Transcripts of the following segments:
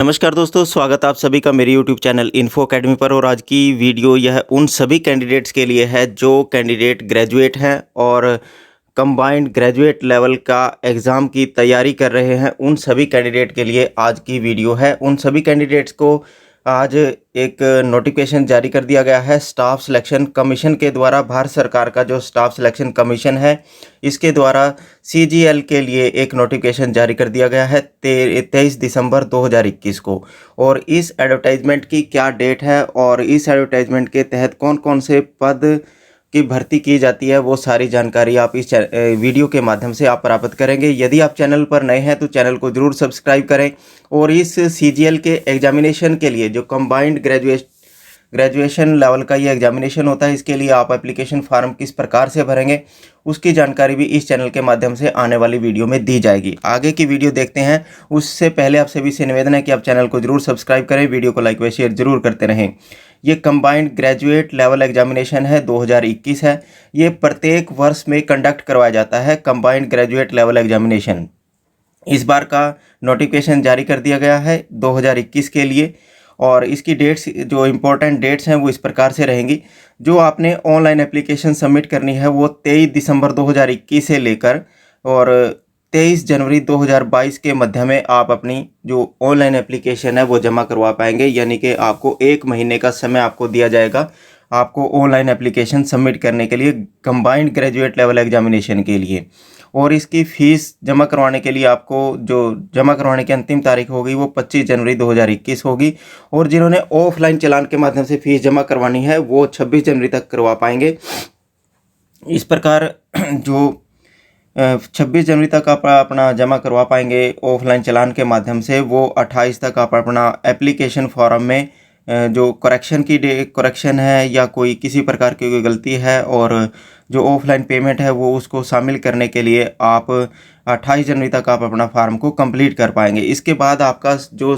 नमस्कार दोस्तों, स्वागत आप सभी का मेरे YouTube चैनल इन्फो अकेडमी पर। और आज की वीडियो यह उन सभी कैंडिडेट्स के लिए है जो कैंडिडेट ग्रेजुएट हैं और कंबाइंड ग्रेजुएट लेवल का एग्ज़ाम की तैयारी कर रहे हैं। उन सभी कैंडिडेट के लिए आज की वीडियो है। उन सभी कैंडिडेट्स को आज एक नोटिफिकेशन जारी कर दिया गया है स्टाफ सिलेक्शन कमीशन के द्वारा। भारत सरकार का जो स्टाफ सिलेक्शन कमीशन है, इसके द्वारा CGL के लिए एक नोटिफिकेशन जारी कर दिया गया है 23 दिसंबर 2021 को। और इस एडवर्टाइजमेंट की क्या डेट है और इस एडवर्टाइजमेंट के तहत कौन कौन से पद की भर्ती की जाती है, वो सारी जानकारी आप इस वीडियो के माध्यम से आप प्राप्त करेंगे। यदि आप चैनल पर नए हैं तो चैनल को ज़रूर सब्सक्राइब करें। और इस CGL के एग्जामिनेशन के लिए जो कंबाइंड ग्रेजुएशन लेवल का ये एग्जामिनेशन होता है, इसके लिए आप एप्लीकेशन फार्म किस प्रकार से भरेंगे उसकी जानकारी भी इस चैनल के माध्यम से आने वाली वीडियो में दी जाएगी। आगे की वीडियो देखते हैं, उससे पहले आप सभी से निवेदन है कि आप चैनल को जरूर सब्सक्राइब करें, वीडियो को लाइक व शेयर जरूर करते रहें। ये कंबाइंड ग्रेजुएट लेवल एग्जामिनेशन है 2021 है। ये प्रत्येक वर्ष में कंडक्ट करवाया जाता है कंबाइंड ग्रेजुएट लेवल एग्जामिनेशन। इस बार का नोटिफिकेशन जारी कर दिया गया है 2021 के लिए। और इसकी डेट्स, जो इम्पोर्टेंट डेट्स हैं, वो इस प्रकार से रहेंगी। जो आपने ऑनलाइन एप्लीकेशन सबमिट करनी है वो 23 दिसंबर 2021 से लेकर और 23 जनवरी 2022 के मध्य में आप अपनी जो ऑनलाइन एप्लीकेशन है वो जमा करवा पाएंगे। यानी कि आपको 1 महीने का समय आपको दिया जाएगा आपको ऑनलाइन एप्लीकेशन सबमिट करने के लिए कंबाइंड ग्रेजुएट लेवल एग्जामिनेशन के लिए। और इसकी फ़ीस जमा करवाने के लिए आपको जो जमा करवाने की अंतिम तारीख होगी वो 25 जनवरी 2021 होगी। और जिन्होंने ऑफलाइन चालान के माध्यम से फ़ीस जमा करवानी है वो 26 जनवरी तक करवा पाएंगे। इस प्रकार जो 26 जनवरी तक आप अपना जमा करवा पाएंगे ऑफलाइन चालान के माध्यम से, वो 28 तक आप अपना एप्लीकेशन फॉर्म में जो करेक्शन है या कोई किसी प्रकार की कोई गलती है और जो ऑफलाइन पेमेंट है वो उसको शामिल करने के लिए आप 28 जनवरी तक आप अपना फार्म को कंप्लीट कर पाएंगे। इसके बाद आपका जो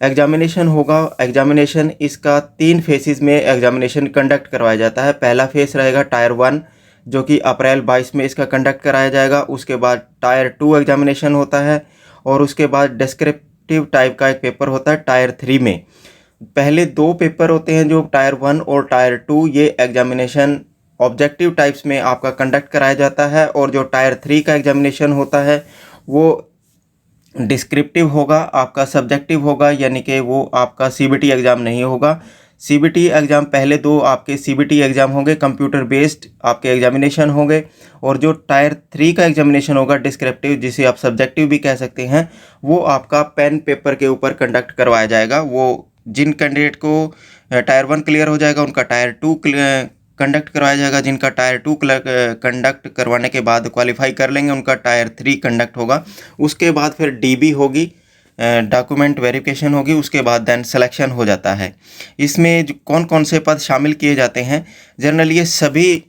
एग्जामिनेशन होगा, एग्जामिनेशन इसका 3 फेसेस में एग्जामिनेशन कंडक्ट करवाया जाता है। पहला फेस रहेगा टायर 1 जो कि अप्रैल 22 में इसका कंडक्ट कराया जाएगा। उसके बाद टायर 2 एग्जामिनेशन होता है और उसके बाद डिस्क्रिप्टिव टाइप का एक पेपर होता है टायर 3 में। पहले 2 पेपर होते हैं जो टायर 1 और टायर 2, ये एग्जामिनेशन ऑब्जेक्टिव टाइप्स में आपका कंडक्ट कराया जाता है। और जो टायर 3 का एग्जामिनेशन होता है वो डिस्क्रिप्टिव होगा, आपका सब्जेक्टिव होगा, यानी कि वो आपका CBT एग्ज़ाम नहीं होगा। CBT एग्ज़ाम पहले 2 आपके CBT एग्ज़ाम होंगे, कंप्यूटर बेस्ड आपके एग्जामिनेशन होंगे। और जो टायर 3 का एग्जामिनेशन होगा डिस्क्रिप्टिव, जिसे आप सब्जेक्टिव भी कह सकते हैं, वो आपका पेन पेपर के ऊपर कंडक्ट करवाया जाएगा। वो जिन कैंडिडेट को टायर 1 क्लियर हो जाएगा उनका टायर 2 कंडक्ट करवाया जाएगा। जिनका टायर 2 कंडक्ट करवाने के बाद क्वालिफाई कर लेंगे उनका टायर 3 कंडक्ट होगा। उसके बाद फिर DB होगी, डॉक्यूमेंट वेरिफिकेशन होगी, उसके बाद देन सिलेक्शन हो जाता है। इसमें कौन कौन से पद शामिल किए जाते हैं, जनरली ये सभी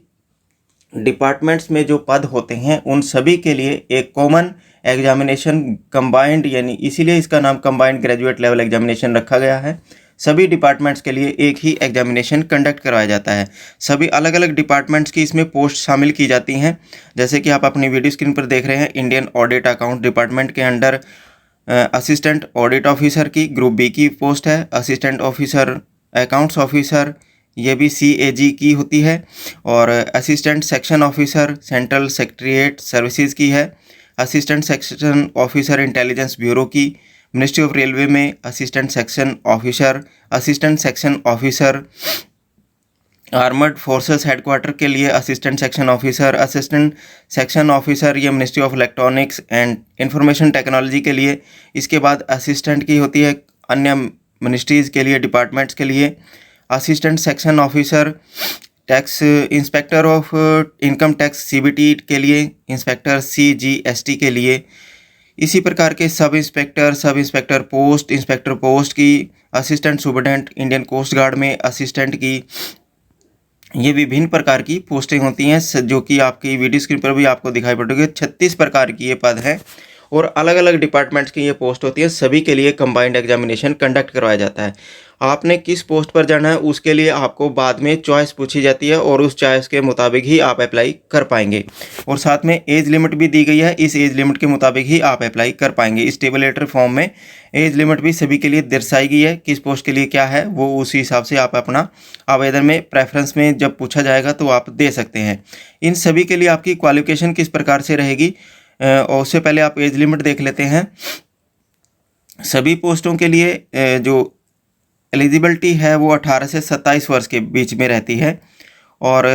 डिपार्टमेंट्स में जो पद होते हैं उन सभी के लिए एक कॉमन एग्जामिनेशन कंबाइंड, यानी इसीलिए इसका नाम कंबाइंड ग्रेजुएट लेवल एग्जामिनेशन रखा गया है। सभी डिपार्टमेंट्स के लिए एक ही एग्जामिनेशन कंडक्ट करवाया जाता है। सभी अलग अलग डिपार्टमेंट्स की इसमें पोस्ट शामिल की जाती हैं। जैसे कि आप अपनी वीडियो स्क्रीन पर देख रहे हैं, इंडियन ऑडिट अकाउंट डिपार्टमेंट के अंडर असिस्टेंट ऑडिट ऑफिसर की ग्रुप B की पोस्ट है। असिस्टेंट ऑफिसर अकाउंट्स ऑफिसर, ये भी CAG की होती है। और assistant section officer central secretariat services की है। Assistant section officer intelligence bureau की मिनिस्ट्री ऑफ रेलवे में assistant section officer. Assistant section officer armoured forces headquarter के लिए assistant section officer. Assistant section officer ये ministry of electronics and information technology के लिए। इसके बाद असिस्टेंट की होती है अन्य मिनिस्ट्रीज़ के लिए, डिपार्टमेंट्स के लिए। Assistant section officer tax inspector of income tax CBT के लिए, इंस्पेक्टर CGST के लिए। इसी प्रकार के sub inspector post, inspector post की, assistant superintendent Indian coast guard में असिस्टेंट की, ये विभिन्न प्रकार की पोस्टें होती हैं जो कि आपकी वीडियो स्क्रीन पर भी आपको दिखाई पड़ेगी। 36 प्रकार की ये पद हैं और अलग अलग डिपार्टमेंट्स की ये पोस्ट होती है। सभी के लिए कंबाइंड एग्जामिनेशन कंडक्ट करवाया जाता है। आपने किस पोस्ट पर जाना है उसके लिए आपको बाद में चॉइस पूछी जाती है और उस चॉइस के मुताबिक ही आप अप्लाई कर पाएंगे। और साथ में एज लिमिट भी दी गई है, इस एज लिमिट के मुताबिक ही आप अप्लाई कर पाएंगे। इस टेबल लेटर फॉर्म में एज लिमिट भी सभी के लिए दर्शाई गई है, किस पोस्ट के लिए क्या है वो उसी हिसाब से आप अपना आवेदन में प्रेफरेंस में जब पूछा जाएगा तो आप दे सकते हैं। इन सभी के लिए आपकी क्वालिफिकेशन किस प्रकार से रहेगी और उससे पहले आप एज लिमिट देख लेते हैं। सभी पोस्टों के लिए जो एलिजिबिलिटी है वो 18 से 27 वर्ष के बीच में रहती है और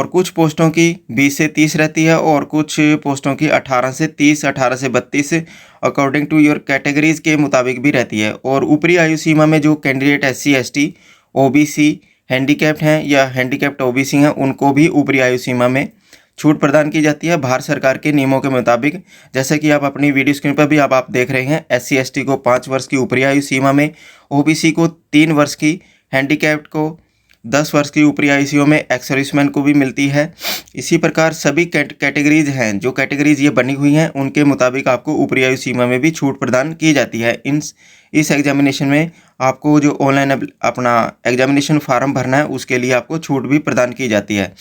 कुछ पोस्टों की 20 से 30 रहती है और कुछ पोस्टों की 18 से 30, 18 से 32 अकॉर्डिंग टू योर कैटेगरीज के मुताबिक भी रहती है। और ऊपरी आयु सीमा में जो candidate SC ST OBC handicapped हैं या हैंडीकैप्ड OBC हैं उनको भी ऊपरी आयु सीमा में छूट प्रदान की जाती है भारत सरकार के नियमों के मुताबिक। जैसे कि आप अपनी वीडियो स्क्रीन पर भी आप देख रहे हैं, SC ST को 5 वर्ष की ऊपरी आयु सीमा में, OBC को 3 वर्ष की, हैंडीकैप्ड को 10 वर्ष की ऊपरी आयु सीमा में, एक्स सर्विसमैन को भी मिलती है। इसी प्रकार सभी कैटेगरीज हैं, जो कैटेगरीज ये बनी हुई हैं उनके मुताबिक आपको ऊपरी आयु सीमा में भी छूट प्रदान की जाती है। इस एग्जामिनेशन में आपको जो ऑनलाइन अपना एग्जामिनेशन फॉर्म भरना है उसके लिए आपको छूट भी प्रदान की जाती है।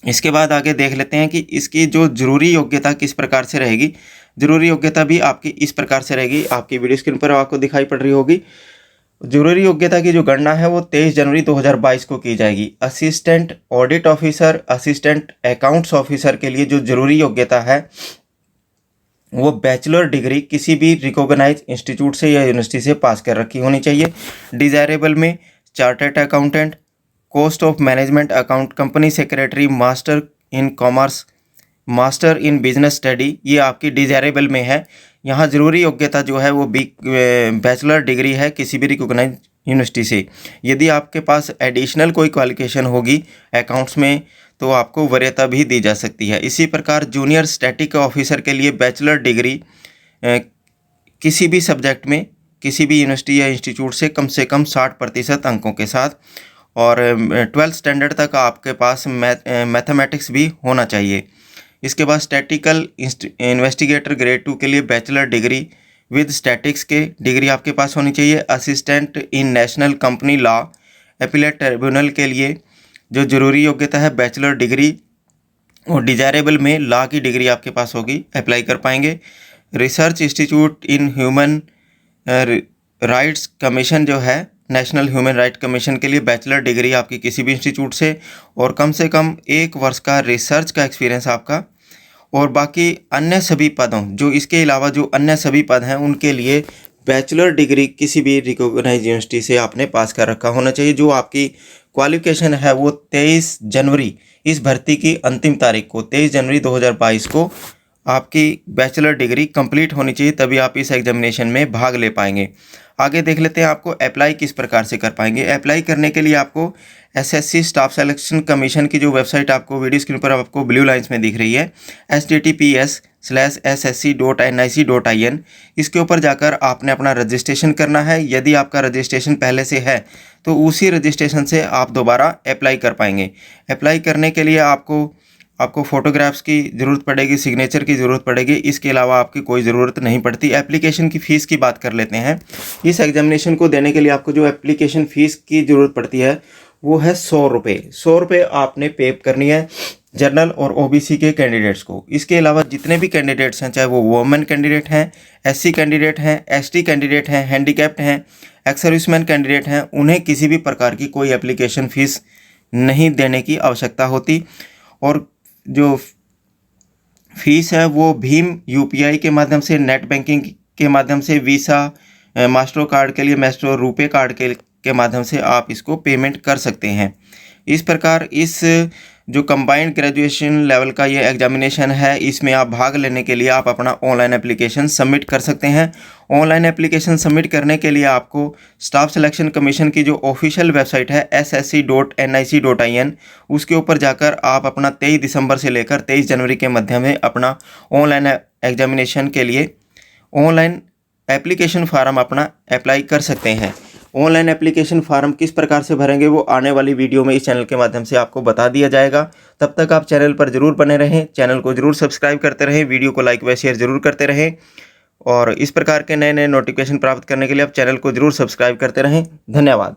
इसके बाद आगे देख लेते हैं कि इसकी जो जरूरी योग्यता किस प्रकार से रहेगी। जरूरी योग्यता भी आपकी इस प्रकार से रहेगी, आपकी वीडियो स्क्रीन पर आपको दिखाई पड़ रही होगी। जरूरी योग्यता की जो गणना है वो 23 जनवरी 2022 को की जाएगी। Assistant audit officer, assistant accounts officer के लिए जो जरूरी योग्यता है वो बैचलर डिग्री किसी भी रिकॉग्नाइज इंस्टीट्यूट से या यूनिवर्सिटी से पास कर रखी होनी चाहिए। डिजायरेबल में chartered accountant, cost of management account, company secretary, master in commerce, master in business study, ये आपकी डिजायरेबल में है। यहाँ ज़रूरी योग्यता जो है वो बैचलर डिग्री है किसी भी रिकॉग्नाइज यूनिवर्सिटी से। यदि आपके पास एडिशनल कोई क्वालिफिकेशन होगी अकाउंट्स में तो आपको वरीयता भी दी जा सकती है। इसी प्रकार जूनियर स्टैटिक ऑफिसर के लिए बैचलर डिग्री किसी भी सब्जेक्ट में किसी भी यूनिवर्सिटी या इंस्टीट्यूट से कम 60% अंकों के साथ, और 12th स्टैंडर्ड तक आपके पास मैथमेटिक्स भी होना चाहिए। इसके बाद स्टैटिकल इन्वेस्टिगेटर ग्रेड 2 के लिए बैचलर डिग्री विद स्टैटिक्स के डिग्री आपके पास होनी चाहिए। Assistant in national company law appellate tribunal के लिए जो जरूरी योग्यता है बैचलर डिग्री और डिजायरेबल में लॉ की डिग्री आपके पास होगी, अप्लाई कर पाएंगे। Research institute in human rights commission जो है नेशनल ह्यूमन राइट कमीशन के लिए बैचलर डिग्री आपकी किसी भी इंस्टीट्यूट से और कम से कम 1 वर्ष का रिसर्च का एक्सपीरियंस आपका। और बाकी अन्य सभी पदों जो इसके अलावा जो अन्य सभी पद हैं उनके लिए बैचलर डिग्री किसी भी रिकॉग्नाइज यूनिवर्सिटी से आपने पास कर रखा होना चाहिए। जो आपकी क्वालिफिकेशन है वो 23 जनवरी इस भर्ती की अंतिम तारीख को 23 जनवरी 2022 को आपकी बैचलर डिग्री कंप्लीट होनी चाहिए, तभी आप इस एग्जामिनेशन में भाग ले पाएंगे। आगे देख लेते हैं आपको अप्लाई किस प्रकार से कर पाएंगे। अप्लाई करने के लिए आपको SSC स्टाफ सिलेक्शन कमीशन की जो वेबसाइट आपको वीडियो स्क्रीन पर आपको ब्लू लाइंस में दिख रही है https:/ssc.nic.in, इसके ऊपर जाकर आपने अपना रजिस्ट्रेशन करना है। यदि आपका रजिस्ट्रेशन पहले से है तो उसी रजिस्ट्रेशन से आप दोबारा अप्लाई कर पाएंगे। अप्लाई करने के लिए आपको फ़ोटोग्राफ्स की ज़रूरत पड़ेगी, सिग्नेचर की ज़रूरत पड़ेगी, इसके अलावा आपकी कोई ज़रूरत नहीं पड़ती। एप्लीकेशन की फ़ीस की बात कर लेते हैं। इस एग्जामिनेशन को देने के लिए आपको जो एप्लीकेशन फ़ीस की ज़रूरत पड़ती है वो है 100 रुपये। 100 रुपये आपने पे करनी है जनरल और OBC के कैंडिडेट्स को। इसके अलावा जितने भी कैंडिडेट्स हैं, चाहे वो वुमेन कैंडिडेट हैं, SC कैंडिडेट हैं, ST कैंडिडेट हैं, हैंडीकैप्ड हैं, एक्स सर्विसमैन कैंडिडेट हैं, उन्हें किसी भी प्रकार की कोई एप्लीकेशन फ़ीस नहीं देने की आवश्यकता होती। और जो फीस है वो भीम UPI के माध्यम से, नेट बैंकिंग के माध्यम से, वीसा मास्टर कार्ड के लिए मास्टर रुपे कार्ड के माध्यम से आप इसको पेमेंट कर सकते हैं। इस प्रकार इस जो कंबाइंड ग्रेजुएशन लेवल का ये एग्जामिनेशन है, इसमें आप भाग लेने के लिए आप अपना ऑनलाइन एप्लीकेशन सबमिट कर सकते हैं। ऑनलाइन एप्लीकेशन सबमिट करने के लिए आपको स्टाफ सिलेक्शन कमीशन की जो ऑफिशियल वेबसाइट है ssc.nic.in, उसके ऊपर जाकर आप अपना 23 दिसंबर से लेकर 23 जनवरी के मध्य में अपना ऑनलाइन एग्जामिनेशन के लिए ऑनलाइन एप्लीकेशन फार्म अपना अप्लाई कर सकते हैं। ऑनलाइन एप्लीकेशन फार्म किस प्रकार से भरेंगे वो आने वाली वीडियो में इस चैनल के माध्यम से आपको बता दिया जाएगा। तब तक आप चैनल पर जरूर बने रहें, चैनल को जरूर सब्सक्राइब करते रहें, वीडियो को लाइक व शेयर जरूर करते रहें। और इस प्रकार के नए नए नोटिफिकेशन प्राप्त करने के लिए आप चैनल को जरूर सब्सक्राइब करते रहें। धन्यवाद।